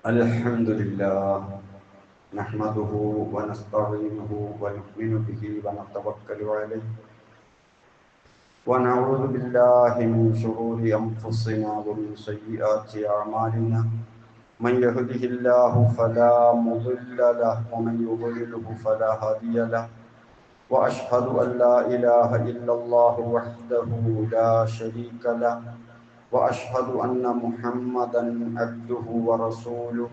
الحمد لله نحمده ونستعينه ونؤمن به ونتوكل عليه ونعوذ بالله من شرور أنفسنا ومن سيئات أعمالنا من يهده الله فلا مضل له ومن يضلله فلا هادي له وأشهد أن لا إله إلا الله وحده لا شريك له وأشهد أن محمدا عبده ورسوله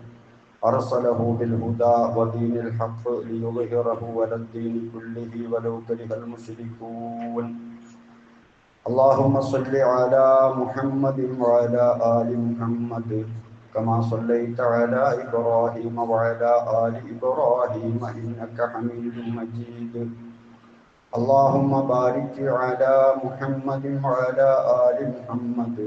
أرسله بالهدى ودين الحق ليظهره على الدين كله ولو كره المشركون اللهم صل على محمد وعلى آل محمد كما صليت على إبراهيم وعلى آل إبراهيم إنك حميد مجيد اللهم بارك على محمد وعلى آل محمد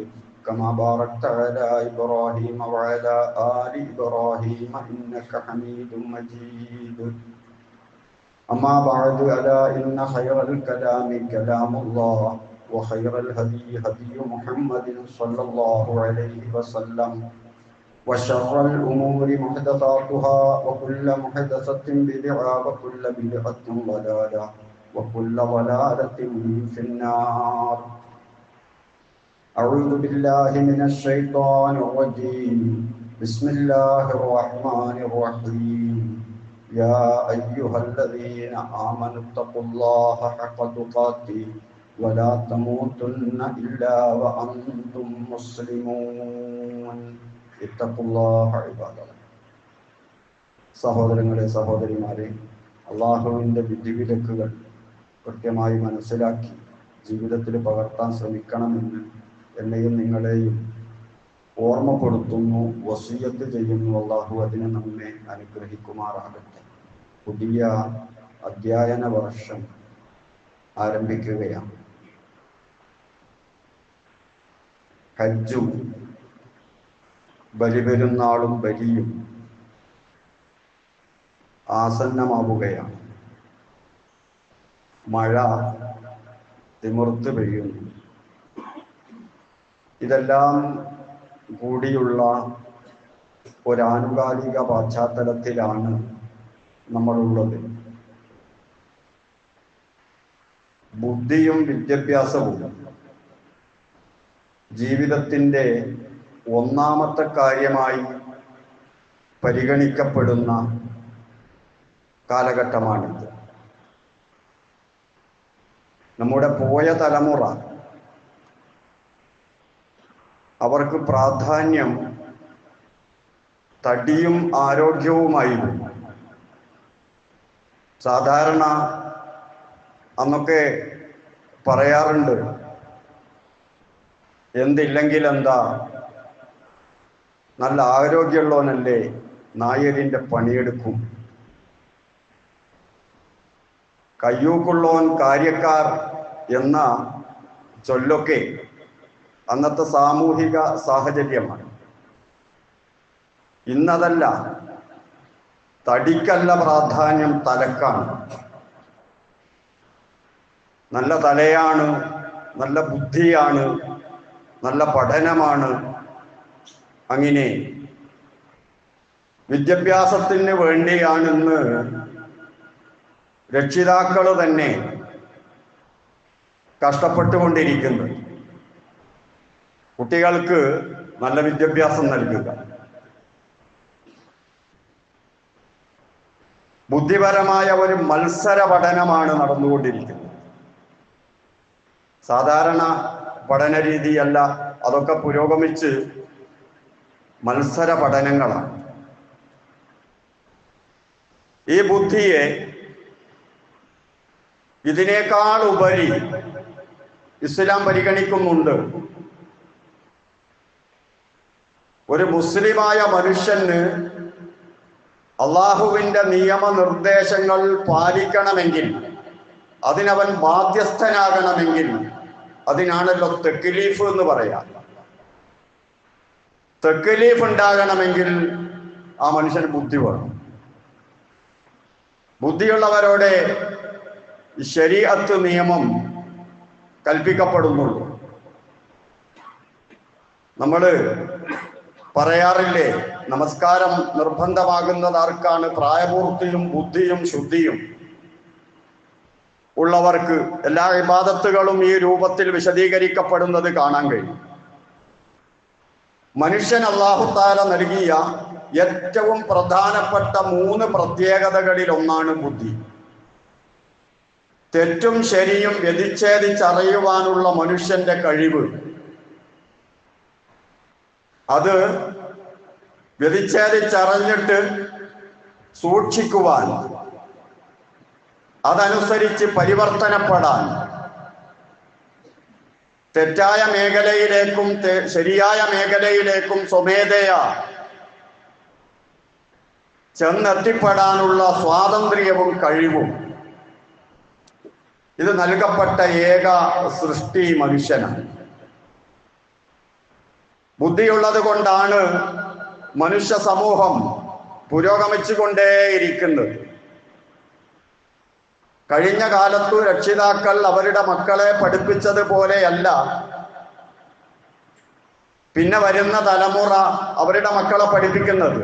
كما باركت على إبراهيم وعلى آل إبراهيم إنك حميد مجيد أما بعد ألا إن خير الكلام كلام الله وخير الهدي هدي محمد صلى الله عليه وسلم وشر الأمور محدثاتها وكل محدثة بدعة وكل بدعة ضلالة وكل ضلالة في النار أعوذ بالله من الشيطان الرجيم بسم الله الرحمن الرحيم يا أيها الذين آمنوا اتقوا الله حق تقاته ولا تموتن إلا وأنتم مسلمون اتقوا الله عباد الله സഹോദരങ്ങളെ സഹോദരിമാരെ അള്ളാഹുവിൻ്റെ വിധിവിലക്കുകൾ കൃത്യമായി മനസ്സിലാക്കി ജീവിതത്തിൽ പകർത്താൻ ശ്രമിക്കണമെന്ന് എന്നെയും നിങ്ങളെയും ഓർമ്മപ്പെടുത്തുന്നു, വസിയത്ത് ചെയ്യുന്നു. അള്ളാഹു അതിനെ നമ്മെ അനുഗ്രഹിക്കുമാറാകട്ടെ. പുതിയ അധ്യയന വർഷം ആരംഭിക്കുകയാണ്. ഹജ്ജും ബലിപെരുന്നാളും ബലിയും ആസന്നമാവുകയാണ്. മഴ തിമിർത്ത് പെയ്യുന്നു. ഇതെല്ലാം കൂടിയുള്ള ഒരാനുകാലിക പശ്ചാത്തലത്തിലാണ് നമ്മളുള്ളത്. ബുദ്ധിയും വിദ്യാഭ്യാസവും ജീവിതത്തിൻ്റെ ഒന്നാമത്തെ കാര്യമായി പരിഗണിക്കപ്പെടുന്ന കാലഘട്ടമാണിത്. നമ്മുടെ പോയ തലമുറ അവർക്ക് പ്രാധാന്യം തടിയും ആരോഗ്യവുമായിരുന്നു. സാധാരണ അന്നൊക്കെ പറയാറുണ്ട്, എന്തില്ലെങ്കിൽ എന്താ, നല്ല ആരോഗ്യമുള്ളവനല്ലേ നായരിൻ്റെ പണിയെടുക്കും, കയ്യൂക്കുള്ളവൻ കാര്യക്കാർ എന്ന ചൊല്ലൊക്കെ അന്നത്തെ സാമൂഹിക സാഹചര്യമാണ്. ഇന്നതല്ല, തടിക്കല്ല പ്രാധാന്യം, തലക്കാണ്. നല്ല തലയാണ്, നല്ല ബുദ്ധിയാണ്, നല്ല പഠനമാണ്. അങ്ങനെ വിദ്യാഭ്യാസത്തിന് വേണ്ടിയാണെന്ന് രക്ഷിതാക്കൾ തന്നെ കഷ്ടപ്പെട്ടുകൊണ്ടിരിക്കുന്നത്. കുട്ടികൾക്ക് നല്ല വിദ്യാഭ്യാസം നൽകുക, ബുദ്ധിപരമായ ഒരു മത്സര പഠനമാണ് നടന്നുകൊണ്ടിരിക്കുന്നത്. സാധാരണ പഠന രീതിയല്ല, അതൊക്കെ പുരോഗമിച്ച് മത്സര പഠനങ്ങളാണ്. ഈ ബുദ്ധിയെ ഇതിനേക്കാൾ ഉപരി ഇസ്ലാം പരിഗണിക്കുന്നുണ്ട്. ഒരു മുസ്ലിമായ മനുഷ്യന് അള്ളാഹുവിൻ്റെ നിയമനിർദ്ദേശങ്ങൾ പാലിക്കണമെങ്കിൽ, അതിനവൻ ബാധ്യസ്ഥനാകണമെങ്കിൽ, അതിനാണല്ലോ തക്ലീഫ് എന്ന് പറയാം. തക്ലീഫ് ഉണ്ടാകണമെങ്കിൽ ആ മനുഷ്യന് ബുദ്ധി വേണം. ബുദ്ധിയുള്ളവരോടെ ശരീഅത്ത് നിയമം കൽപ്പിക്കപ്പെടുന്നുള്ളൂ. നമ്മൾ പറയാറില്ലേ, നമസ്കാരം നിർബന്ധമാകുന്നത് ആർക്കാണ്? പ്രായപൂർത്തിയും ബുദ്ധിയും ശുദ്ധിയും ഉള്ളവർക്ക്. എല്ലാ ഇബാദത്തുകളും ഈ രൂപത്തിൽ വിശദീകരിക്കപ്പെടുന്നത് കാണാൻ കഴിയും. മനുഷ്യൻ അല്ലാഹു തആല നൽകിയ ഏറ്റവും പ്രധാനപ്പെട്ട 3 പ്രത്യേകതകളിൽ ഒന്നാണ് ബുദ്ധി. തെറ്റും ശരിയും വ്യതിച്ഛേദിച്ചറിയുവാനുള്ള മനുഷ്യന്റെ കഴിവ്, അത് വ്യതിച്ഛേദിച്ചറിഞ്ഞിട്ട് സൂക്ഷിക്കുവാൻ, അതനുസരിച്ച് പരിവർത്തനപ്പെടാൻ, തെറ്റായ മേഖലയിലേക്കും ശരിയായ മേഖലയിലേക്കും സ്വമേധയാ ചെന്നെത്തിപ്പെടാനുള്ള സ്വാതന്ത്ര്യവും കഴിവും ഇത് നൽകപ്പെട്ട ഏക സൃഷ്ടി മനുഷ്യനാണ്. ബുദ്ധിയുള്ളത് കൊണ്ടാണ് മനുഷ്യ സമൂഹം പുരോഗമിച്ചുകൊണ്ടേയിരിക്കുന്നത്. കഴിഞ്ഞ കാലത്തു രക്ഷിതാക്കൾ അവരുടെ മക്കളെ പഠിപ്പിച്ചതുപോലെയല്ല പിന്നെ വരുന്ന തലമുറ അവരുടെ മക്കളെ പഠിപ്പിക്കുന്നത്.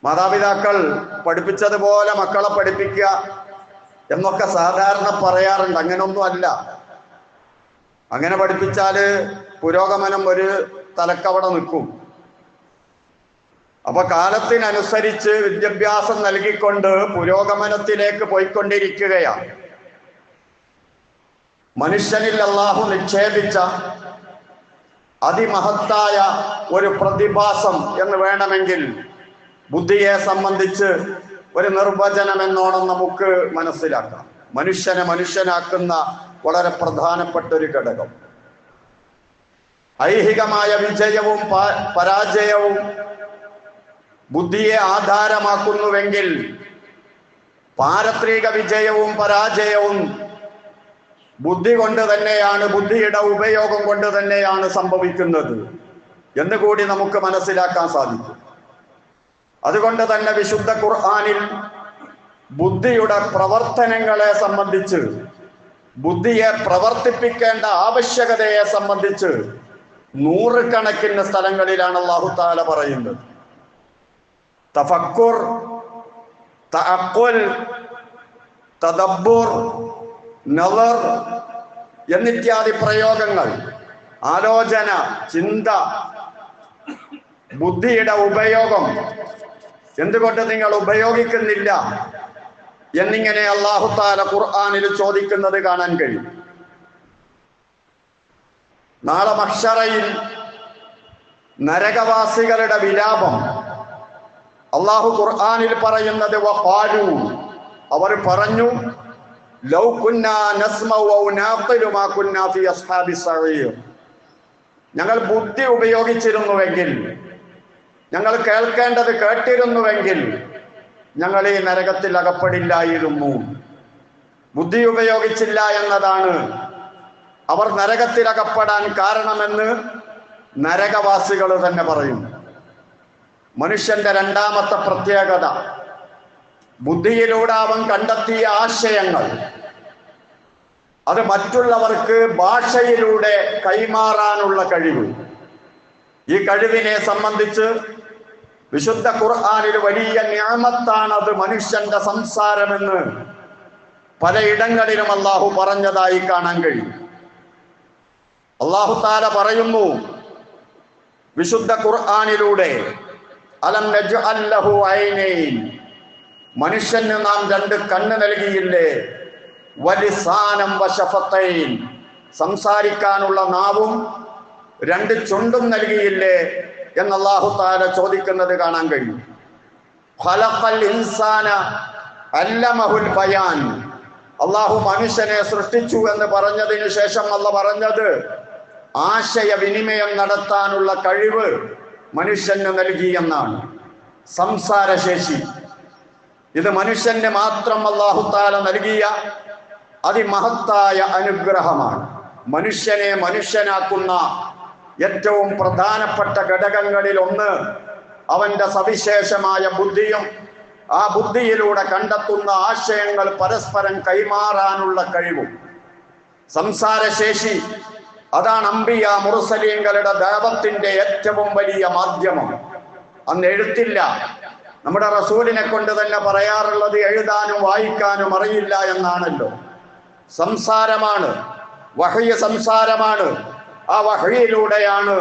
മാതാപിതാക്കൾ പഠിപ്പിച്ചതുപോലെ മക്കളെ പഠിപ്പിക്കുക എന്നൊക്കെ സാധാരണ പറയാറുണ്ട്. അങ്ങനൊന്നും അല്ല. അങ്ങനെ പഠിപ്പിച്ചാല് പുരോഗമനം ഒരു തലക്കവിടെ നിൽക്കും. അപ്പൊ കാലത്തിനനുസരിച്ച് വിദ്യാഭ്യാസം നൽകിക്കൊണ്ട് പുരോഗമനത്തിലേക്ക് പോയിക്കൊണ്ടിരിക്കുകയാണ്. മനുഷ്യനിൽ അല്ലാഹു നിക്ഷേപിച്ച അതിമഹത്തായ ഒരു പ്രതിഭാസം എന്ന് വേണമെങ്കിൽ ബുദ്ധിയെ സംബന്ധിച്ച് ഒരു നിർവചനം എന്നോണം നമുക്ക് മനസ്സിലാക്കാം. മനുഷ്യനെ മനുഷ്യനാക്കുന്ന വളരെ പ്രധാനപ്പെട്ട ഒരു ഘടകം. ഐഹികമായ വിജയവും പരാജയവും ബുദ്ധിയെ ആധാരമാക്കുന്നുവെങ്കിൽ പാരത്രിക വിജയവും പരാജയവും ബുദ്ധി കൊണ്ട് തന്നെയാണ്, ബുദ്ധിയുടെ ഉപയോഗം കൊണ്ട് തന്നെയാണ് സംഭവിക്കുന്നത് എന്നുകൂടി നമുക്ക് മനസ്സിലാക്കാൻ സാധിക്കും. അതുകൊണ്ട് തന്നെ വിശുദ്ധ ഖുർആനിൽ ബുദ്ധിയുടെ പ്രവർത്തനങ്ങളെ സംബന്ധിച്ച്, ബുദ്ധിയെ പ്രവർത്തിപ്പിക്കേണ്ട ആവശ്യകതയെ സംബന്ധിച്ച് 100 കണക്കിന് സ്ഥലങ്ങളിലാണ് അല്ലാഹു തആല പറയുന്നത്. തഫക്കുർ, തഅഖുൽ, തദബ്ബുർ, നളർ എന്നിത്യാദി പ്രയോഗങ്ങൾ, ആലോചന, ചിന്ത, ബുദ്ധിയുടെ ഉപയോഗം, എന്തുകൊണ്ട് നിങ്ങൾ ഉപയോഗിക്കുന്നില്ല എന്നിങ്ങനെ അല്ലാഹു തആല ഖുർആനിൽ ചോദിക്കുന്നത് കാണാൻ കഴിയും. നാളെ മഹ്ശറയിൽ നരകവാസികളുടെ വിലാപം അല്ലാഹു ഖുർആനിൽ പറയുന്നത് വഖാലു, അവർ പറഞ്ഞു, ലൗ കുന്നാ നസ്മഉ ഔ നാഖിലു മാ കുന്നാ ഫീ അസ്ഹാബി സഈർ, ഞങ്ങൾ ബുദ്ധി ഉപയോഗിച്ചിരുന്നുവെങ്കിൽ, ഞങ്ങൾ കേൾക്കേണ്ടത് കേട്ടിരുന്നുവെങ്കിൽ ഞങ്ങൾ ഈ നരകത്തിൽ അകപ്പെടില്ലായിരുന്നു. ബുദ്ധി ഉപയോഗിച്ചില്ല എന്നതാണ് അവർ നരകത്തിൽ അകപ്പെടാൻ കാരണമെന്ന് നരകവാസികൾ തന്നെ പറയും. മനുഷ്യന്റെ രണ്ടാമത്തെ പ്രത്യേകത, ബുദ്ധിയിലൂടെ അവൻ കണ്ടെത്തിയ ആശയങ്ങൾ അത് മറ്റുള്ളവർക്ക് ഭാഷയിലൂടെ കൈമാറാനുള്ള കഴിവ്. ഈ കഴിവിനെ സംബന്ധിച്ച് വിശുദ്ധ ഖുർആനിൽ വലിയ നിഅമത്താണ് അത് മനുഷ്യന്റെ സംസാരമെന്ന് പലയിടങ്ങളിലും അല്ലാഹു പറഞ്ഞതായി കാണാൻ കഴിയും. അല്ലാഹു തആല പറയുന്നു വിശുദ്ധ ഖുർആനിലൂടെ, അലം നജ്അൽ ലഹു ഐനൈൻ, മനുഷ്യന് നാം 2 കണ്ണ് നൽകിയില്ലേ, വലിസാനം വശഫത്തൈൻ, സംസാരിക്കാനുള്ള നാവും 2 ചുണ്ടും നൽകിയില്ലേ എന്ന് അല്ലാഹു തആല ചോദിക്കുന്നത് കാണാൻ കഴിയും. ഖലഖൽ ഇൻസാന അല്ലമഹുൽ ബയാൻ, അല്ലാഹു മനുഷ്യനെ സൃഷ്ടിച്ചു എന്ന് പറഞ്ഞതിന് ശേഷം അല്ലാഹു പറഞ്ഞത് ആശയവിനിമയം നടത്താനുള്ള കഴിവ് മനുഷ്യന് നൽകി എന്നാണ്. സംസാരശേഷി ഇത് മനുഷ്യന് മാത്രം അല്ലാഹു തആല നൽകിയ അതിമഹത്തായ അനുഗ്രഹമാണ്. മനുഷ്യനെ മനുഷ്യനാക്കുന്ന ഏറ്റവും പ്രധാനപ്പെട്ട ഘടകങ്ങളിൽ ഒന്ന് അവന്റെ സവിശേഷമായ ബുദ്ധിയും ആ ബുദ്ധിയിലൂടെ കണ്ടെത്തുന്ന ആശയങ്ങൾ പരസ്പരം കൈമാറാനുള്ള കഴിവും. സംസാരശേഷി അതാണ് അംബിയ മുർസലീങ്ങളുടെ ദഅവത്തിന്റെ ഏറ്റവും വലിയ മാധ്യമം. അന്ന് എഴുത്തില്ല. നമ്മുടെ റസൂലിനെ കൊണ്ട് തന്നെ പറയാറുള്ളത് എഴുതാനും വായിക്കാനും അറിയില്ല എന്നാണല്ലോ. സംസാരമാണ്, വഹ്യ് സംസാരമാണ്. ആ വഹ്യിലൂടെയാണ്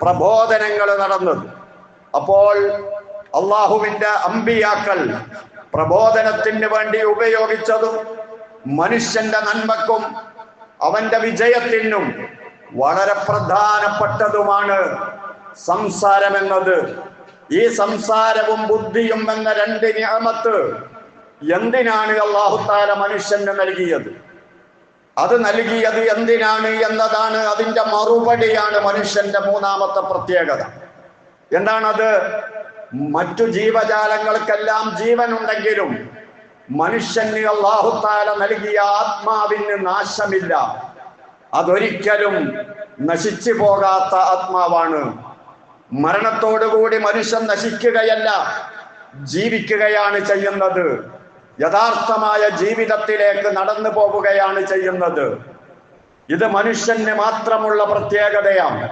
പ്രബോധനങ്ങൾ നടന്നത്. അപ്പോൾ അള്ളാഹുവിന്റെ അമ്പിയാക്കൾ പ്രബോധനത്തിന് വേണ്ടി ഉപയോഗിച്ചതും മനുഷ്യന്റെ നന്മക്കും അവന്റെ വിജയത്തിനും വളരെ പ്രധാനപ്പെട്ടതുമാണ് സംസാരമെന്നത്. ഈ സംസാരവും ബുദ്ധിയും എന്ന രണ്ട് നിഅമത്ത് എന്തിനാണ് അല്ലാഹു തആല മനുഷ്യന് നൽകിയത്? അത് നൽകിയത് എന്തിനാണ് എന്നതാണ് അതിന്റെ മറുപടിയാണ് മനുഷ്യന്റെ മൂന്നാമത്തെ പ്രത്യേകത. എന്താണത്? മറ്റു ജീവജാലങ്ങൾക്കെല്ലാം ജീവനുണ്ടെങ്കിലും മനുഷ്യന് അല്ലാഹു തആല നൽകിയ ആത്മാവിന് നാശമില്ല. അതൊരിക്കലും നശിച്ചു പോകാത്ത ആത്മാവാണ്. മരണത്തോടുകൂടി മനുഷ്യൻ നശിക്കുകയല്ല, ജീവിക്കുകയാണ് ചെയ്യുന്നത്. യഥാർത്ഥമായ ജീവിതത്തിലേക്ക് നടന്നു പോവുകയാണ് ചെയ്യുന്നത്. ഇത് മനുഷ്യന് മാത്രമുള്ള പ്രത്യേകതയാണ്.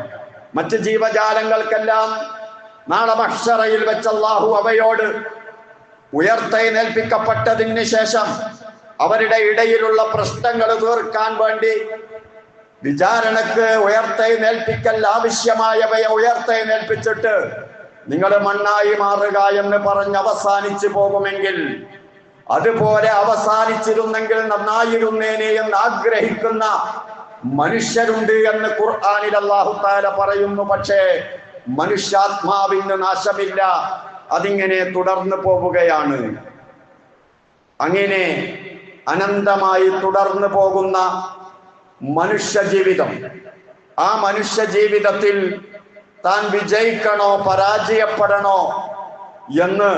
മറ്റ് ജീവജാലങ്ങൾക്കെല്ലാം നാളെ മഹ്ശറയിൽ വെച്ച് അല്ലാഹു അവയോട് ഉയർത്തെഴുന്നേൽപ്പിക്കപ്പെട്ടതിന് ശേഷം അവരുടെ ഇടയിലുള്ള പ്രശ്നങ്ങൾ തീർക്കാൻ വേണ്ടി വിചാരണക്ക് ഉയർത്തെഴുന്നേൽപ്പിക്കൽ ആവശ്യമായവയെ ഉയർത്തെഴുന്നേൽപ്പിച്ചിട്ട് നിങ്ങൾ മണ്ണായി മാറുക എന്ന് പറഞ്ഞ് അവസാനിച്ചു പോകുമെങ്കിൽ, അതുപോലെ അവസാനിച്ചിരുന്നെങ്കിൽ നന്നായിരുന്നേനെ എന്ന് ആഗ്രഹിക്കുന്ന മനുഷ്യരുണ്ട് എന്ന് ഖുർആനിൽ അല്ലാഹു തആല പറയുന്നു. പക്ഷേ മനുഷ്യാത്മാവിന് നാശമില്ല, അതിങ്ങനെ തുടർന്നു പോവുകയാണ്. അങ്ങനെ അനന്തമായി തുടർന്നു പോകുന്ന മനുഷ്യ ജീവിതം, ആ മനുഷ്യ ജീവിതത്തിൽ താൻ വിജയിക്കണോ പരാജയപ്പെടണോ എന്ന്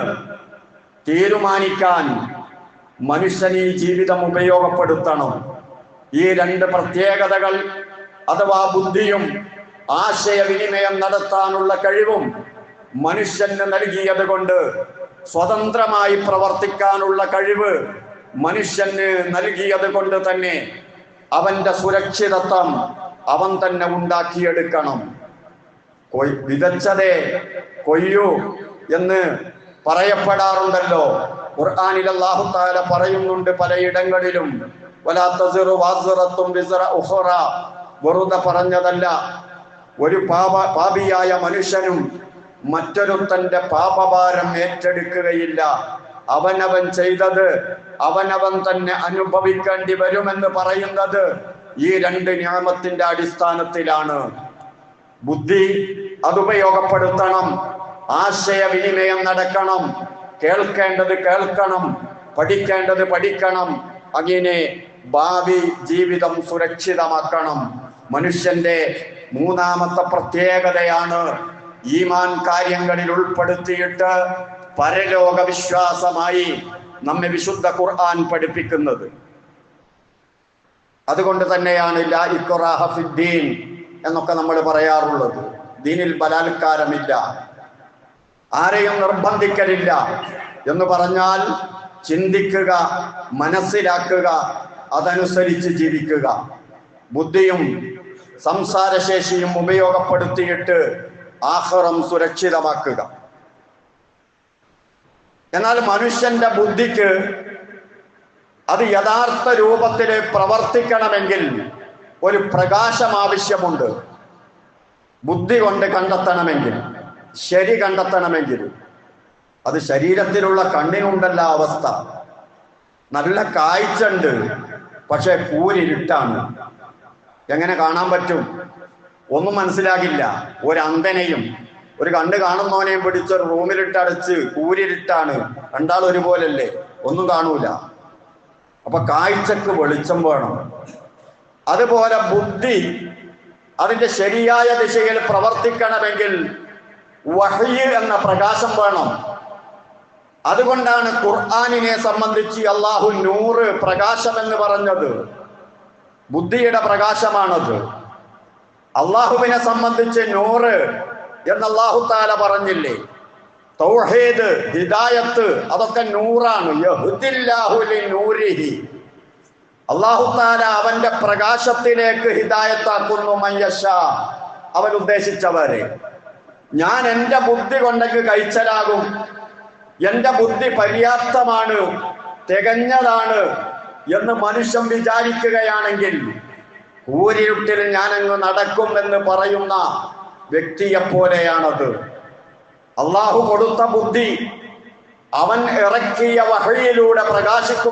തീരുമാനിക്കാൻ മനുഷ്യൻ ഈ ജീവിതം ഉപയോഗപ്പെടുത്തണം. ഈ രണ്ട് പ്രത്യേകതകൾ അഥവാ ബുദ്ധിയും ആശയവിനിമയം നടത്താനുള്ള കഴിവും മനുഷ്യന് നൽകിയത് കൊണ്ട്, സ്വതന്ത്രമായി പ്രവർത്തിക്കാനുള്ള കഴിവ് മനുഷ്യന് നൽകിയത് കൊണ്ട് തന്നെ അവന്റെ സുരക്ഷിതത്വം അവൻ തന്നെ ഉണ്ടാക്കിയെടുക്കണം. വിതച്ചതേ കൊയ്യൂ എന്ന് പറയപ്പെടാറുണ്ടല്ലോ. ഖുർആനിൽ അല്ലാഹു തആല പറയുന്നുണ്ട് പലയിടങ്ങളിലും, വലാ തസിറു വാസിറത്തും വിസ്റ ഉഖറ. വെറുതെ പറഞ്ഞതല്ല. ഒരു പാപിയായ മനുഷ്യനും മറ്റൊരുത്തന്റെ പാപഭാരം ഏറ്റെടുക്കുകയില്ല. അവനവൻ ചെയ്തത് അവനവൻ തന്നെ അനുഭവിക്കേണ്ടി വരുമെന്ന് പറയുന്നത് ഈ രണ്ട് നിഅമത്തിന്റെ അടിസ്ഥാനത്തിലാണ്. ബുദ്ധി അതുപയോഗപ്പെടുത്തണം, ആശയവിനിമയം നടക്കണം, കേൾക്കേണ്ടത് കേൾക്കണം, പഠിക്കേണ്ടത് പഠിക്കണം. അങ്ങനെ ഭാവി ജീവിതം സുരക്ഷിതമാക്കണം. മനുഷ്യന്റെ മൂന്നാമത്തെ പ്രത്യേകതയാണ് ഈമാൻ കാര്യങ്ങളിൽ ഉൾപ്പെടുത്തിയിട്ട് പരലോക വിശ്വാസമായി നമ്മെ വിശുദ്ധ ഖുർആൻ പഠിപ്പിക്കുന്നത്. അതുകൊണ്ട് തന്നെയാണ് ലാ ഇക്റാഹ ഫിദ്ദീൻ എന്നൊക്കെ നമ്മൾ പറയാറുള്ളത്. ദീനിൽ ബലാത്കാരമില്ല, ആരെയും നിർബന്ധിക്കലില്ല എന്ന് പറഞ്ഞാൽ ചിന്തിക്കുക, മനസ്സിലാക്കുക, അതനുസരിച്ച് ജീവിക്കുക. ബുദ്ധിയും സംസാരശേഷിയും ഉപയോഗപ്പെടുത്തിയിട്ട് ആഖിറം സുരക്ഷിതമാക്കുക. എന്നാൽ മനുഷ്യന്റെ ബുദ്ധിക്ക് അത് യഥാർത്ഥ രൂപത്തിൽ പ്രവർത്തിക്കണമെങ്കിൽ ഒരു പ്രകാശം ആവശ്യമുണ്ട്. ബുദ്ധി കൊണ്ട് കണ്ടെത്തണമെങ്കിൽ, ശരി കണ്ടെത്തണമെങ്കിൽ. അത് ശരീരത്തിലുള്ള കണ്ണിനുണ്ടല്ല അവസ്ഥ. നല്ല കാഴ്ച ഉണ്ട്, പക്ഷെ കൂരിരുട്ടാണ്. എങ്ങനെ കാണാൻ പറ്റും? ഒന്നും മനസ്സിലാകില്ല. ഒരു അന്ധനെയും ഒരു കണ്ണ് കാണുന്നവനെയും പിടിച്ചൊരു റൂമിലിട്ടടച്ച് കൂരിരുട്ടാണ്, രണ്ടാളും ഒരുപോലല്ലേ, ഒന്നും കാണൂല. അപ്പൊ കാഴ്ചക്ക് വെളിച്ചം വേണം. അതുപോലെ ബുദ്ധി അതിന്റെ ശരിയായ ദിശയിൽ പ്രവർത്തിക്കണമെങ്കിൽ വഹ്യ് എന്ന പ്രകാശം വേണം. അതുകൊണ്ടാണ് ഖുർആനിനെ സംബന്ധിച്ച് അല്ലാഹു നൂറ് പ്രകാശം എന്ന് പറഞ്ഞത്. ബുദ്ധിയുടെ പ്രകാശമാണത്. അള്ളാഹുവിനെ സംബന്ധിച്ച് നൂറ് എന്ന് അല്ലാഹു തആല പറഞ്ഞില്ലേ? തൗഹീദ്, ഹിദായത്ത്, അതൊക്കെ നൂറാണ്. യഹ്ദില്ലാഹു ലിനൂരിഹി. അല്ലാഹു തആല അവന്റെ പ്രകാശത്തിലേക്ക് ഹിദായത്താക്കുന്നു മയ്യശ, അവൻ ഉദ്ദേശിച്ചവരെ. ഞാൻ എൻ്റെ ബുദ്ധി കൊണ്ടൊക്കെ കഴിച്ചലാകും, എൻ്റെ ബുദ്ധി പര്യാപ്തമാണ്, തികഞ്ഞതാണ് എന്ന് മനുഷ്യൻ വിചാരിക്കുകയാണെങ്കിൽ കൂരിരുട്ടിൽ ഞാനങ്ങ് നടക്കും എന്ന് പറയുന്ന വ്യക്തിയെപ്പോലെയാണത്. അള്ളാഹു കൊടുത്ത ബുദ്ധി അവൻ ഇറക്കിയ വഹയിലൂടെ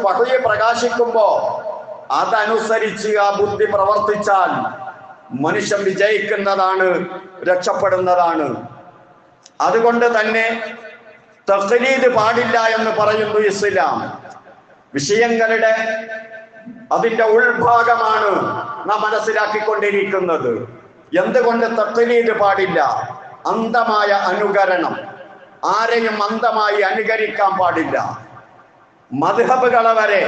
വഹയി പ്രകാശിക്കുമ്പോ അതനുസരിച്ച് ആ ബുദ്ധി പ്രവർത്തിച്ചാൽ മനുഷ്യൻ വിജയിക്കുന്നതാണ്, രക്ഷപ്പെടുന്നതാണ്. അതുകൊണ്ട് തന്നെ തഖ്ലീദ് പാടില്ല എന്ന് പറയുന്നു ഇസ്ലാം. വിഷയങ്ങളുടെ അതിന്റെ ഉൾഭാഗമാണ് നാം മനസ്സിലാക്കിക്കൊണ്ടിരിക്കുന്നത്. എന്തുകൊണ്ട് തഖ്ലീദ് പാടില്ല? അന്ധമായ അനുകരണം. ആരെയും അന്ധമായി അനുകരിക്കാൻ പാടില്ല. മദ്ഹബുകളെ വരെ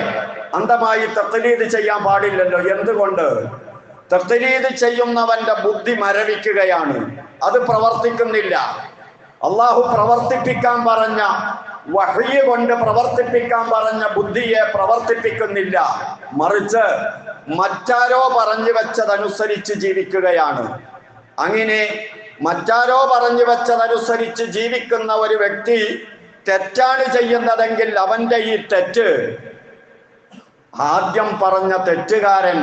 അന്ധമായി തഖ്ലീദ് ചെയ്യാൻ പാടില്ലല്ലോ. എന്തുകൊണ്ട്? തഖ്ലീദ് ചെയ്യുന്നവന്റെ ബുദ്ധി മരവിക്കുകയാണ്, അത് പ്രവർത്തിക്കുന്നില്ല. അള്ളാഹു പ്രവർത്തിപ്പിക്കാൻ പറഞ്ഞ വഹ്യ് കൊണ്ട് പ്രവർത്തിപ്പിക്കാൻ പറഞ്ഞ ബുദ്ധിയെ പ്രവർത്തിപ്പിക്കുന്നില്ല, മറിച്ച് മറ്റാരോ പറഞ്ഞു വെച്ചതനുസരിച്ച് ജീവിക്കുകയാണ്. അങ്ങനെ മറ്റാരോ പറഞ്ഞു വെച്ചതനുസരിച്ച് ജീവിക്കുന്ന ഒരു വ്യക്തി തെറ്റാണ് ചെയ്യുന്നതെങ്കിൽ അവന്റെ ഈ തെറ്റ് ആദ്യം പറഞ്ഞ തെറ്റുകാരൻ,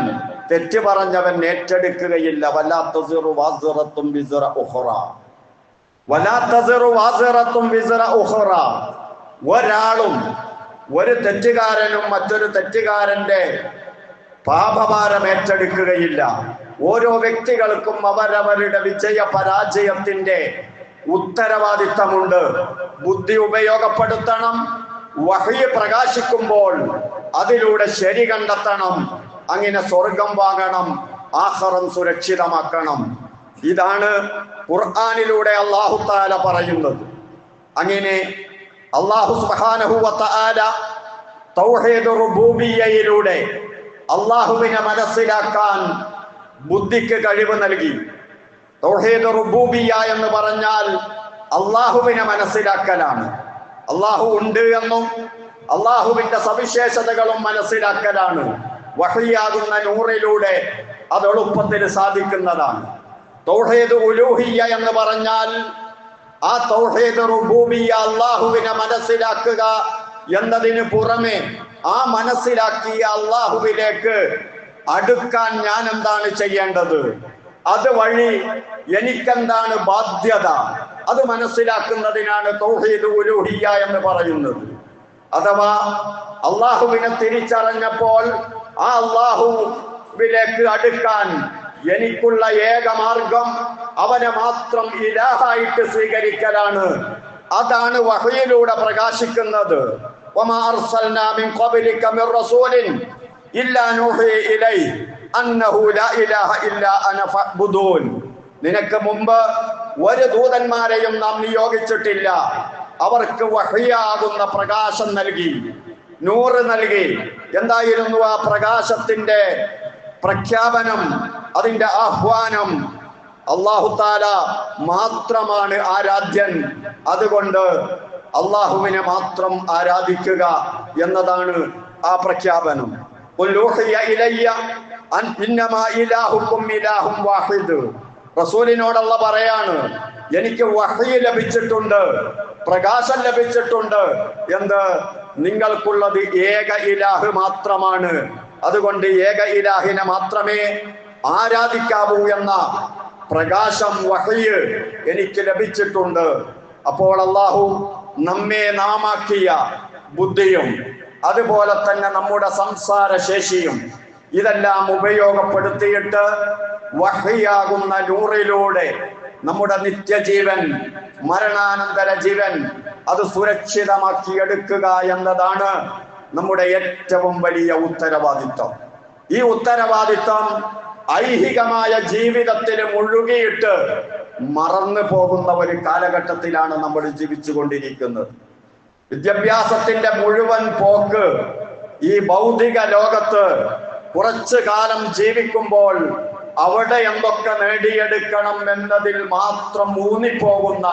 തെറ്റ് പറഞ്ഞവൻ ഏറ്റെടുക്കുകയില്ല. വലാ തസിറു വാസിറത്തും വിസ്റ ഉഖ്റ, വലാ തസിറു വാസിറത്തും വിസ്റ ഉഖ്റ. ഒരാളും, ഒരു തെറ്റുകാരനും മറ്റൊരു തെറ്റുകാരന്റെ പാപഭാരം ഏറ്റെടുക്കുകയില്ല. ഓരോ വ്യക്തികൾക്കും അവരവരുടെ വിജയ പരാജയത്തിന്റെ ഉത്തരവാദിത്തമുണ്ട്. ബുദ്ധി ഉപയോഗപ്പെടുത്തണം. വഹ്യ് പ്രകാശിക്കുമ്പോൾ അതിലൂടെ ശരി കണ്ടെത്തണം. അങ്ങനെ സ്വർഗം വാങ്ങണം, ആഖിറം സുരക്ഷിതമാക്കണം. ഇതാണ് ഖുർആനിലൂടെ അല്ലാഹു തആല പറയുന്നത്. അങ്ങനെ അല്ലാഹു സുബ്ഹാനഹു വ തആല തൗഹീദ് റുബൂബിയ്യയിലൂടെ അല്ലാഹുവിനെ മനസ്സിലാക്കാൻ ബുദ്ധിക്ക് കഴിവ് നൽകി. തൗഹീദ് റുബൂബിയ്യ എന്ന് പറഞ്ഞാൽ അല്ലാഹുവിനെ മനസ്സിലാക്കലാണ്. അല്ലാഹു ഉണ്ട് എന്നും അല്ലാഹുവിന്റെ സവിശേഷതകളും മനസ്സിലാക്കലാണ്. വഹ്യാകുന്ന നൂറിലൂടെ അത് എളുപ്പത്തിൽ സാധിക്കുന്നതാണ്. തൗഹീദ് ഉലൂഹിയ്യ എന്ന് പറഞ്ഞാൽ ആ തൗഹീദ് റുബൂബിയ്യ അല്ലാഹുവിനെ മനസ്സിലാക്കുക എന്നതിന് പുറമെ ആ മനസ്സിലാക്കിയ അല്ലാഹുവിലേക്ക് അടുക്കാൻ ഞാൻ എന്താണ് ചെയ്യേണ്ടത്, അതുവഴി എനിക്കെന്താണ് ബാധ്യത, അത് മനസ്സിലാക്കുന്നതിനാണ് തൗഹീദ് ഉലൂഹിയ്യ എന്ന് പറയുന്നത്. അഥവാ അള്ളാഹുവിനെ തിരിച്ചറിഞ്ഞപ്പോൾ ആ അള്ളാഹുവിലേക്ക് അടുക്കാൻ എനിക്കുള്ള ഏക മാർഗം അവനെ മാത്രം ഇലാഹായിട്ട് സ്വീകരിക്കലാണ്. അതാണ് വഹയിലൂടെ പ്രകാശിക്കുന്നത്. വമാ അർസൽനാ മിൻ ഖബ്ലിക മിർ റസൂലിൻ ഇല്ലാ നൂഹി ഇലൈഹി അന്നഹു ലാ ഇലാഹ ഇല്ലാ അന ഫഅ്ബുദൂൻ. നിനക്ക് മുമ്പ് ഒരു ദൂതന്മാരെയും നാം നിയോഗിച്ചിട്ടില്ല. അവർക്ക് വഹ്യാകുന്ന പ്രകാശം നൽകി, നൂറ് നൽകി. എന്തായിരുന്നു ആ പ്രകാശത്തിന്റെ പ്രഖ്യാപനം, അതിന്റെ ആഹ്വാനം? അല്ലാഹു തആല മാത്രമാണ് ആരാധ്യൻ, അതുകൊണ്ട് അള്ളാഹുവിനെ മാത്രം ആരാധിക്കുക എന്നതാണ് ആ പ്രഖ്യാപനം. റസൂലിനോടുള്ള പറയാണ്, എനിക്ക് വഹ്യ് ലഭിച്ചിട്ടുണ്ട്, പ്രകാശം ലഭിച്ചിട്ടുണ്ട്. എന്ത്? നിങ്ങൾക്കുള്ളത് ഏക ഇലാഹ് മാത്രമാണ്, അതുകൊണ്ട് ഏക ഇലാഹിനെ മാത്രമേ ആരാധിക്കാവൂ എന്ന പ്രകാശം വഹ്യ് എനിക്ക് ലഭിച്ചിട്ടുണ്ട്. അപ്പോൾ അല്ലാഹു നമ്മെ നാമാക്കിയ ബുദ്ധിയും അതുപോലെ തന്നെ നമ്മുടെ സംസാര ശേഷിയും ഇതെല്ലാം ഉപയോഗപ്പെടുത്തിയിട്ട് വഹ്യാകുന്ന നൂറിലൂടെ നമ്മുടെ നിത്യജീവൻ, മരണാനന്തര ജീവൻ അത് സുരക്ഷിതമാക്കി എടുക്കുക എന്നതാണ് നമ്മുടെ ഏറ്റവും വലിയ ഉത്തരവാദിത്വം. ഈ ഉത്തരവാദിത്വം ഐഹികമായ ജീവിതത്തിൽ മുഴുകിയിട്ട് മറന്നു പോകുന്ന ഒരു കാലഘട്ടത്തിലാണ് നമ്മൾ ജീവിച്ചു കൊണ്ടിരിക്കുന്നത്. വിദ്യാഭ്യാസത്തിന്റെ മുഴുവൻ പോക്ക് ഈ ഭൗതിക ലോകത്ത് കുറച്ചു കാലം ജീവിക്കുമ്പോൾ അവിടെ എന്തൊക്കെ നേടിയെടുക്കണം എന്നതിൽ മാത്രം ഊന്നിപ്പോകുന്ന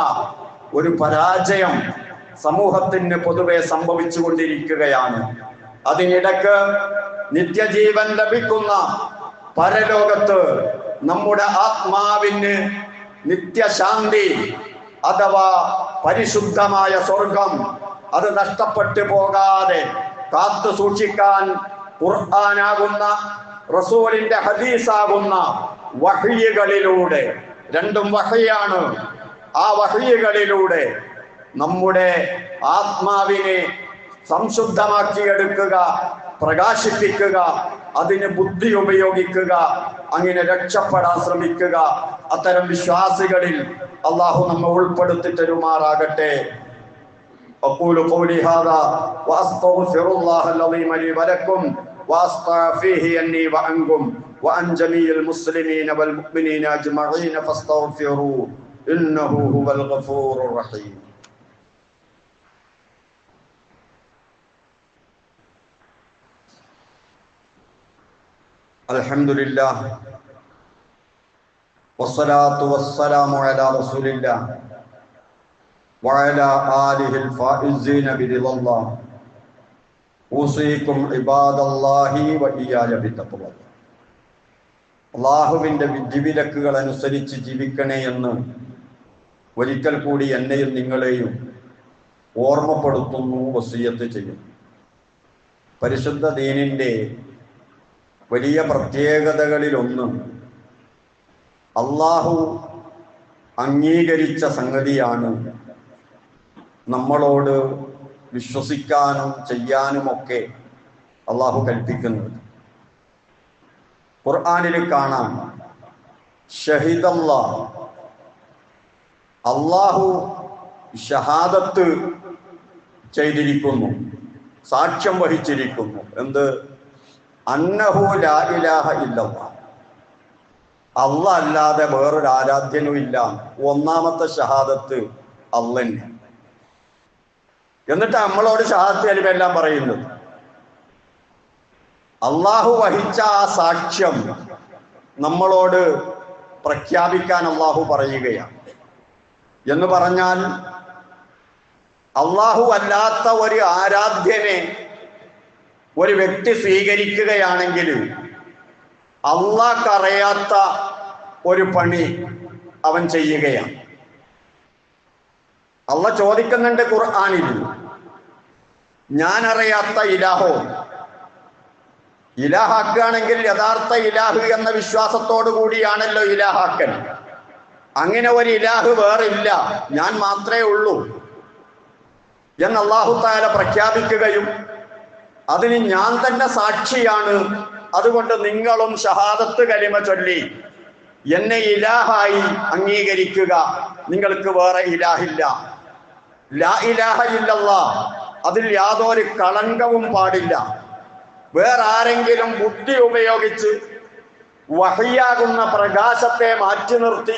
ഒരു പരാജയം സമൂഹത്തിന് പൊതുവെ സംഭവിച്ചു കൊണ്ടിരിക്കുകയാണ്. അതിനിടക്ക് നിത്യജീവൻ ലഭിക്കുന്ന പരലോകത്ത് നമ്മുടെ ആത്മാവിന് നിത്യശാന്തി അഥവാ പരിശുദ്ധമായ സ്വർഗം അത് നഷ്ടപ്പെട്ടു പോകാതെ കാത്തു സൂക്ഷിക്കാൻ ഖുർആനാകുന്ന റസൂലിന്റെ ഹദീസാകുന്ന വഹ്യികളിലൂടെ, രണ്ടും വഹ്യാണ്, ആ വഹ്യികളിലൂടെ നമ്മുടെ ആത്മാവിനെ സംശുദ്ധമാക്കിയെടുക്കുക, പ്രകാശിപ്പിക്കുക, അതിന് ബുദ്ധി ഉപയോഗിക്കുക, അങ്ങനെ രക്ഷപ്പെടാൻ ശ്രമിക്കുക. അത്തരം വിശ്വാസികളിൽ അള്ളാഹു നമ്മെ ഉൾപ്പെടുത്തി തരുമാറാകട്ടെ. أقول قولي هذا وأستغفر الله العظيم لي ولكم وأستغفره أني وعنكم وعن جميع المسلمين والمؤمنين أجمعين فاستغفروه إنه هو الغفور الرحيم. الحمد لله والصلاة والسلام على رسول الله وعلى آله الفائزين برضا الله. أوصيكم عباد الله وإياي بتقوى الله. അള്ളാഹുവിൻ്റെ വിധിവിലക്കുകൾ അനുസരിച്ച് ജീവിക്കണേ എന്ന് ഒരിക്കൽ കൂടി എന്നെയും നിങ്ങളെയും ഓർമ്മപ്പെടുത്തുന്നു, വസിയത്ത് ചെയ്യും. പരിശുദ്ധ ദീനിൻ്റെ വലിയ പ്രത്യേകതകളിലൊന്ന് അള്ളാഹു അംഗീകരിച്ച സംഗതിയാണ് നമ്മളോട് വിശ്വസിക്കാനും ചെയ്യാനുമൊക്കെ അള്ളാഹു കൽപ്പിക്കുന്നത്. ഖുർആനിൽ കാണാം, ഷഹിദല്ലാഹ്, അള്ളാഹു ഷഹാദത്ത് ചെയ്തിരിക്കുന്നു, സാക്ഷ്യം വഹിച്ചിരിക്കുന്നു. എന്ത്? അന്നഹു ലാ ഇലാഹ ഇല്ലല്ലാഹ്, അല്ലാഹ് അല്ലാതെ വേറൊരു ആരാധ്യനും ഇല്ല. ഒന്നാമത്തെ ഷഹാദത്ത് അള്ളന്നെ. എന്നിട്ട് നമ്മളോട് ഷഹാദത്ത് കലിമ എല്ലാം പറയുന്നത്. അള്ളാഹു വഹിച്ച ആ സാക്ഷ്യം നമ്മളോട് പ്രഖ്യാപിക്കാൻ അള്ളാഹു പറയുകയാണ്. എന്ന് പറഞ്ഞാൽ അള്ളാഹു അല്ലാത്ത ഒരു ആരാധ്യനെ ഒരു വ്യക്തി സ്വീകരിക്കുകയാണെങ്കിൽ അള്ളാഹ്ക്കറിയാത്ത ഒരു പണി അവൻ ചെയ്യുകയാണ്. അള്ളാഹ് ചോദിക്കുന്നുണ്ട് ഖുർആനിൽ, ഞാനറിയാത്ത ഇലാഹോ? ഇലാഹാക്കുകയാണെങ്കിൽ യഥാർത്ഥ ഇലാഹ് എന്ന വിശ്വാസത്തോടു കൂടിയാണല്ലോ ഇലാഹാക്കൽ. അങ്ങനെ ഒരു ഇലാഹ് വേറില്ല, ഞാൻ മാത്രമേ ഉള്ളൂ എന്ന് അല്ലാഹു തആല പ്രഖ്യാപിക്കുകയും അതിന് ഞാൻ തന്നെ സാക്ഷിയാണ്, അതുകൊണ്ട് നിങ്ങളും ഷഹാദത്ത് കലിമ ചൊല്ലി എന്നെ ഇലാഹായി അംഗീകരിക്കുക, നിങ്ങൾക്ക് വേറെ ഇലാഹില്ല. ലാ ഇലാഹ ഇല്ലല്ലാഹ്, അതിൽ യാതൊരു കളങ്കവും പാടില്ല. വേറെ ആരെങ്കിലും ബുദ്ധി ഉപയോഗിച്ച് വഹയ്യാകുന്ന പ്രകാശത്തെ മാറ്റി നിർത്തി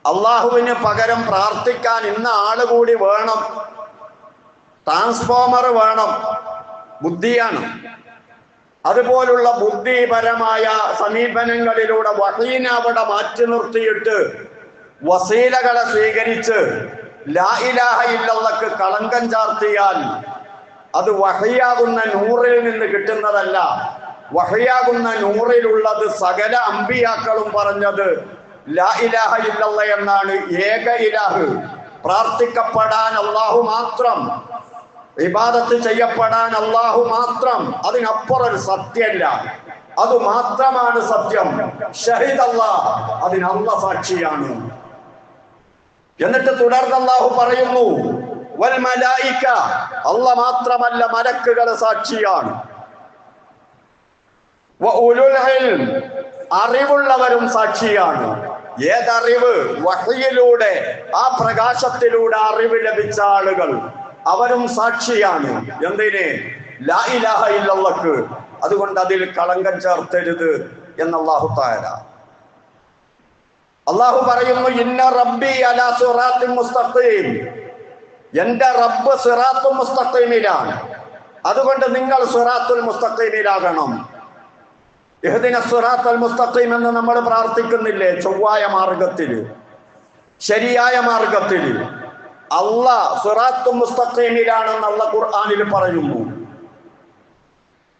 അള്ളാഹുവിന് പകരം പ്രാർത്ഥിക്കാൻ ഇന്ന ആള് കൂടി വേണം, ട്രാൻസ്ഫോമർ വേണം, ബുദ്ധിയാണ്. അതുപോലുള്ള ബുദ്ധിപരമായ സമീപനങ്ങളിലൂടെ വഹീനെ അവിടെ മാറ്റി നിർത്തിയിട്ട് വസീലകളെ സ്വീകരിച്ച് ലാ ഇലാഹ ഇല്ലല്ലാഹ്ക്ക് കളങ്കം ചാർത്തിയാൽ അത് വഹയാകുന്ന നൂറിൽ നിന്ന് കിട്ടുന്നതല്ല. വഹയാകുന്ന നൂറിലുള്ളത് സകല അമ്പിയാക്കളും പറഞ്ഞത് ലാ ഇലാഹ ഇല്ലല്ലാഹ് എന്നാണ്. ഏക ഇലാഹ്, പ്രാർത്ഥിക്കപ്പെടാൻ അല്ലാഹു മാത്രം, ഇബാദത്ത് ചെയ്യപ്പെടാൻ അല്ലാഹു മാത്രം, അതിനപ്പുറം ഒരു സത്യമല്ല. അത് മാത്രമാണ് സത്യം. ഷഹീദല്ലാഹ്, അതിന് അല്ലാഹ് സാക്ഷിയാണ്. എന്നിട്ട് തുടർന്ന് അല്ലാഹു പറയുന്നു, വൽ മലായിക, അല്ലാഹ് മാത്രമല്ല മലക്കുകൾ സാക്ഷിയാണ്. വ ഉലുൽ ഇൽം, അറിവുള്ളവരും സാക്ഷിയാണ്. ഏതറിവ്? വഹയിലൂടെ, ആ പ്രകാശത്തിലൂടെ അറിവ് ലഭിച്ച ആളുകൾ, അവരും സാക്ഷിയാണ്. എന്തിന്? ലാ ഇലാഹ ഇല്ലല്ലാഹ്ക്ക്. അതുകൊണ്ട് അതിൽ കളങ്കം ചേർത്തരുത് എന്ന് അല്ലാഹു തആല. അല്ലാഹു പറയുന്നു, ഇന്ന റബ്ബി അലാ സിറാത്തിൻ മുസ്തഖീം, എന്റെ റബ്ബ് സിറാത്തുൽ മുസ്തഖീമിലാണ്, അതുകൊണ്ട് നിങ്ങൾ സിറാത്തുൽ മുസ്തഖീമിലാകണം. ഇഹ്ദിന സിറാത്തുൽ മുസ്തഖീം എന്ന് നമ്മൾ പ്രാർത്ഥിക്കുന്നില്ലേ? ചൊവ്വായ മാർഗത്തിൽ, ശരിയായ മാർഗത്തിൽ. അല്ലാഹ് സിറാത്തുൽ മുസ്തഖീമിലാണെന്ന് അല്ലാഹ് ഖുർആനിൽ പറയുന്നു.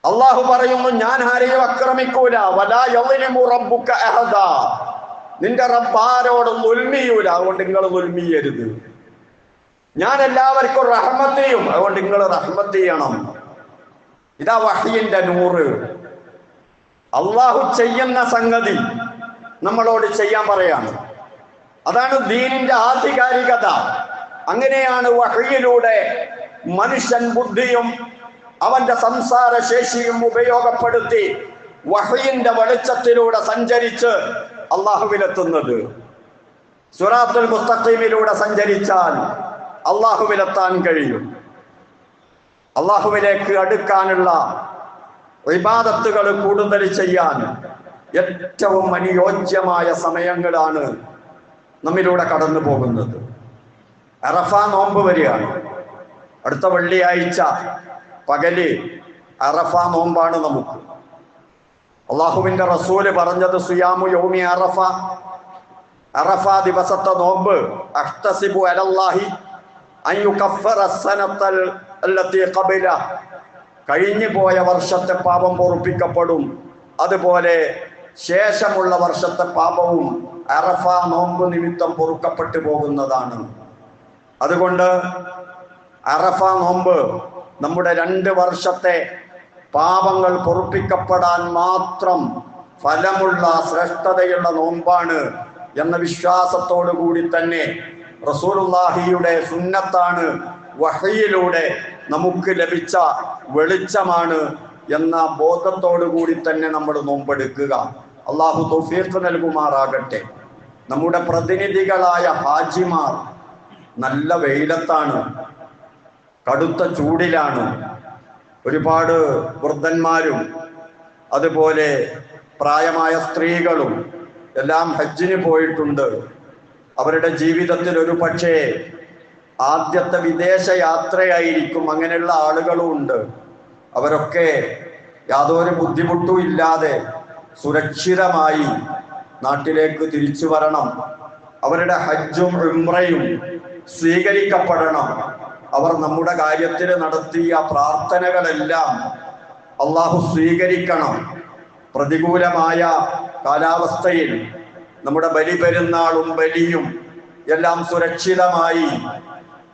അള്ളാഹു പറയുന്നു, ഞാൻ ആരെയും ആക്രമിക്കൂല. വലാ യളിമു റബ്ബുക അഹദ, നിന്റെ റബ്ബ് ആരോടും ദുൽമിയൂല, അതുകൊണ്ട് നിങ്ങൾ ദുൽമിയരുത്. ഞാൻ എല്ലാവർക്കും റഹ്മത്ത് ചെയ്യും, അതുകൊണ്ട് നിങ്ങൾ റഹ്മത്ത് ചെയ്യണം. ഇതാ വഹയിന്റെ നൂറ്. അള്ളാഹു ചെയ്യുന്ന സംഗതി നമ്മളോട് ചെയ്യാൻ പറയാണ്. അതാണ് ദീനിന്റെ ആധികാരികത. അങ്ങനെയാണ് വഹയിലൂടെ മനുഷ്യൻ ബുദ്ധിയും അവന്റെ സംസാര ശേഷിയും ഉപയോഗപ്പെടുത്തി വഹയിന്റെ വെളിച്ചത്തിലൂടെ സഞ്ചരിച്ച് അള്ളാഹുവിലെത്തുന്നത്. സിറാത്തുൽ മുസ്തഖീമിലൂടെ സഞ്ചരിച്ചാൽ അള്ളാഹുവിലെത്താൻ കഴിയും. അള്ളാഹുവിലേക്ക് അടുക്കാനുള്ള ഇബാദത്തുകൾ കൂടുതൽ ചെയ്യാൻ ഏറ്റവും അനുയോജ്യമായ സമയങ്ങളാണ് നമ്മിലൂടെ കടന്നു പോകുന്നത്. അറഫ നോമ്പ് വരികയാണ്. അടുത്ത വെള്ളിയാഴ്ച പകല് അറഫ നോമ്പാണ് നമുക്ക്. അള്ളാഹുവിന്റെ റസൂല് പറഞ്ഞത് സുയാമു യൗമി അറഫ, അറഫ ദിവസത്തെ നോമ്പ് അഹ്തസിബു അലല്ലാഹി അൻ യുകഫ്ഫിറ അസ്സനത്തൽ അല്ലതി ഖബല, കഴിഞ്ഞു പോയ വർഷത്തെ പാപം പൊറുപ്പിക്കപ്പെടും. അതുപോലെ ശേഷമുള്ള വർഷത്തെ പാപവും അറഫ നോമ്പ് നിമിത്തം പൊറുക്കപ്പെട്ടു പോകുന്നതാണ്. അതുകൊണ്ട് അറഫ നോമ്പ് നമ്മുടെ 2 വർഷത്തെ പാപങ്ങൾ പൊറുപ്പിക്കപ്പെടാൻ മാത്രം ഫലമുള്ള ശ്രേഷ്ഠതയുള്ള നോമ്പാണ് എന്ന വിശ്വാസത്തോടു കൂടി തന്നെ റസൂലുള്ളാഹിയുടെ സുന്നത്താണ്, വഹയിലൂടെ നമുക്ക് ലഭിച്ച വെളിച്ചമാണ് എന്ന ബോധത്തോടു കൂടി തന്നെ നമ്മൾ നോമ്പെടുക്കുക. അള്ളാഹു തൗഫീഖ് നൽകുമാറാകട്ടെ. നമ്മുടെ പ്രതിനിധികളായ ഹാജിമാർ നല്ല വെയിലത്താണ്, കടുത്ത ചൂടിലാണ്. ഒരുപാട് വൃദ്ധന്മാരും അതുപോലെ പ്രായമായ സ്ത്രീകളും എല്ലാം ഹജ്ജിന് പോയിട്ടുണ്ട്. അവരുടെ ജീവിതത്തിൽ ഒരു പക്ഷേ ആദ്യത്തെ വിദേശ യാത്രയായിരിക്കും. അങ്ങനെയുള്ള ആളുകളും ഉണ്ട്. അവരൊക്കെ യാതൊരു ബുദ്ധിമുട്ടും ഇല്ലാതെ സുരക്ഷിതമായി നാട്ടിലേക്ക് തിരിച്ചു വരണം. അവരുടെ ഹജ്ജും ഉംറയും സ്വീകരിക്കപ്പെടണം. അവർ നമ്മുടെ കാര്യത്തിൽ നടത്തിയ പ്രാർത്ഥനകളെല്ലാം അള്ളാഹു സ്വീകരിക്കണം. പ്രതികൂലമായ കാലാവസ്ഥയിൽ നമ്മുടെ ബലി പെരുന്നാളും ബലിയും എല്ലാം സുരക്ഷിതമായി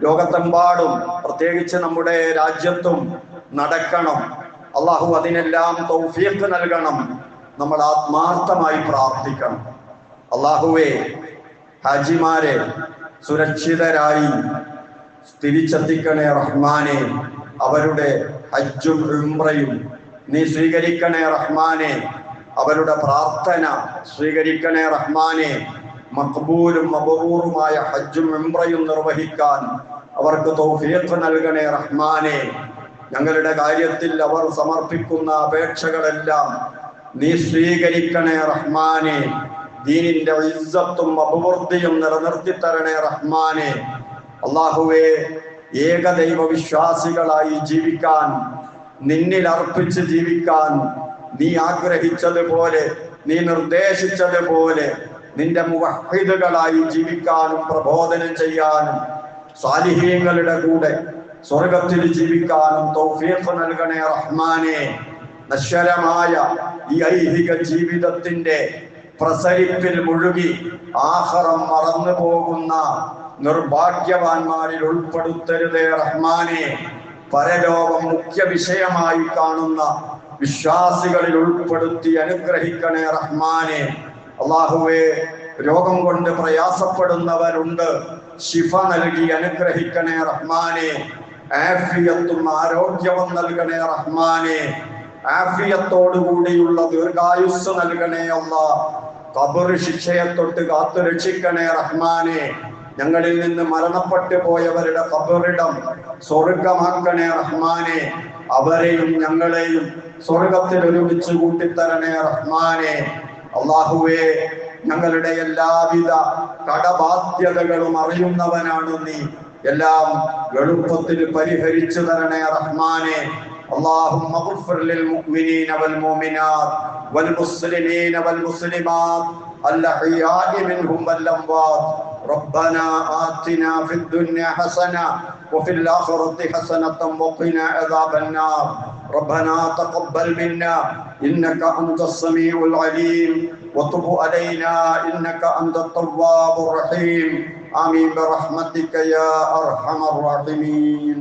ലോകത്തെമ്പാടും പ്രത്യേകിച്ച് നമ്മുടെ രാജ്യത്തും നടക്കണം. അള്ളാഹു അതിനെല്ലാം തൗഫീഖ് നൽകണം. നമ്മൾ ആത്മാർത്ഥമായി പ്രാർത്ഥിക്കണം. അള്ളാഹുവേ, ഹാജിമാരെ സുരക്ഷിതരായി തിരിച്ചെത്തിക്കണേ റഹ്മാനെ. അവരുടെ ഹജ്ജും ഉംറയും നീ സ്വീകരിക്കണേ റഹ്മാനെ. അവരുടെ പ്രാർത്ഥന സ്വീകരിക്കണേ റഹ്മാനെ. മഖ്ബൂലും മബ്റൂറുമായ ഹജ്ജും ഉംറയും നിർവഹിക്കാൻ അവർക്ക് തൗഫീഖ് നൽകണേ റഹ്മാനെ. ഞങ്ങളുടെ കാര്യത്തിൽ അവർ സമർപ്പിക്കുന്ന അപേക്ഷകളെല്ലാം നീ സ്വീകരിക്കണേ റഹ്മാനെ. ദീനിന്റെ ഇസ്സത്തും അഭിവൃദ്ധിയും നിലനിർത്തി തരണേ റഹ്മാനെ. അള്ളാഹുവേ, ഏകദൈവ വിശ്വാസികളായി ജീവിക്കാൻ, നിന്നിൽ അർപ്പിച്ച് ജീവിക്കാൻ നീ ആഗ്രഹിച്ചതുപോലെ, നീ നിർദ്ദേശിച്ചതുപോലെ നിന്റെ മുവഹ്ഹിദുകളായി ജീവിക്കാനും പ്രബോധനം ചെയ്യാനും സാലിഹീങ്ങളുടെ കൂടെ സ്വർഗത്തിൽ ജീവിക്കാനും തൗഫീഖ് നൽകണേ റഹ്മാനെ. നശ്വരമായ ഈ ഐഹിക ജീവിതത്തിന്റെ പ്രസരിപ്പിൽ മുഴുകി ആഖിറം മറന്നു പോകുന്ന നിർഭാഗ്യവാന്മാരിൽ ഉൾപ്പെടുത്തരുതേ റഹ്മാനെ. പരലോകം മുഖ്യ വിഷയമായി കാണുന്ന വിശ്വാസികളിൽ ഉൾപ്പെടുത്തി അനുഗ്രഹിക്കണേ റഹ്മാനെ. അള്ളാഹുവേ, രോഗം കൊണ്ട് പ്രയാസപ്പെടുന്നവരുണ്ട്, ശിഫ നൽകി അനുഗ്രഹിക്കണേ റഹ്മാനെ. ആഫിയത്തും ആരോഗ്യവും നൽകണേ റഹ്മാനെ. ആഫിയത്തോടുകൂടിയുള്ള ദീർഘായുസ് നൽകണേ അല്ലാഹ്. ഖബർ ശിക്ഷയെ തൊട്ട് കാത്തു രക്ഷിക്കണേ റഹ്മാനെ. ഞങ്ങളിൽ നിന്ന് മരണപ്പെട്ടു പോയവരുടെ ഖബറിടം സ്വർഗമാക്കണേ റഹ്മാനെ. അവരെയും ഞങ്ങളെയും സ്വർഗത്തിൽ ഒരുമിച്ച് കൂട്ടിത്തരണേ റഹ്മാനെ. അള്ളാഹുവേ, ഞങ്ങളുടെ എല്ലാവിധ കടബാധ്യതകളും അറിയുന്നവനാണ് നീ. എല്ലാം എളുപ്പത്തിൽ പരിഹരിച്ചു തരണേ റഹ്മാനെ. اللهم اغفر للمؤمنين والمؤمنات والمسلمين والمسلمات الأحياء منهم والأموات. ربنا آتنا في الدنيا حسنة وفي الآخرة حسنة وقنا عذاب النار. ربنا تقبل منا إنك أنت السميع العليم وتب علينا إنك أنت التواب الرحيم آمين برحمتك يا أرحم الراحمين.